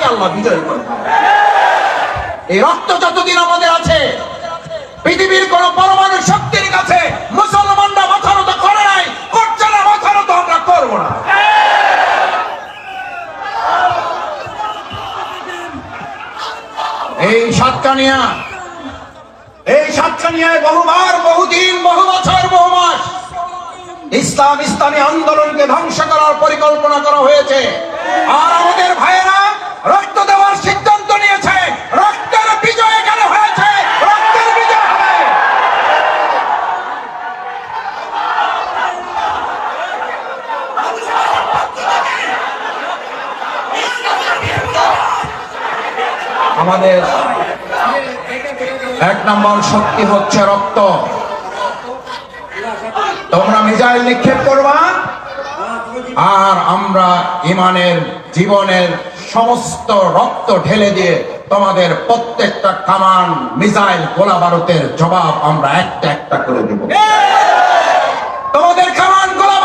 আল্লাহ বিজয় করবে। এই রক্ত যতদিন আমাদের আছে, পৃথিবীর কোন পরমাণু শক্তির কাছে মুসলমানরা মাথা নত করে নাই, করছে না, মাথা নত আমরা করবো না। এই সাতকানিয়ায় বহুবার, বহুদিন, বহু বছর, বহু মাস ইসলামী আন্দোলনকে ধ্বংস করার পরিকল্পনা করা হয়েছে। আর আমাদের ভাইয়েরা রক্ত দেওয়ার সিদ্ধান্ত নিয়েছে। রক্তের বিজয় এখানে হয়েছে, রক্তের বিজয় হবে। আমাদের এক নম্বর শক্তি হচ্ছে রক্ত। তোমরা মিসাইল নিক্ষেপ করবা, আর আমরা ইমানের, জীবনের সমস্ত রক্ত ঢেলে দিয়ে তোমাদের প্রত্যেকটা কামান, মিসাইল, গোলা বারুদের জবাব আমরা একটা একটা করে দেব। তোমাদের কামান, গোলা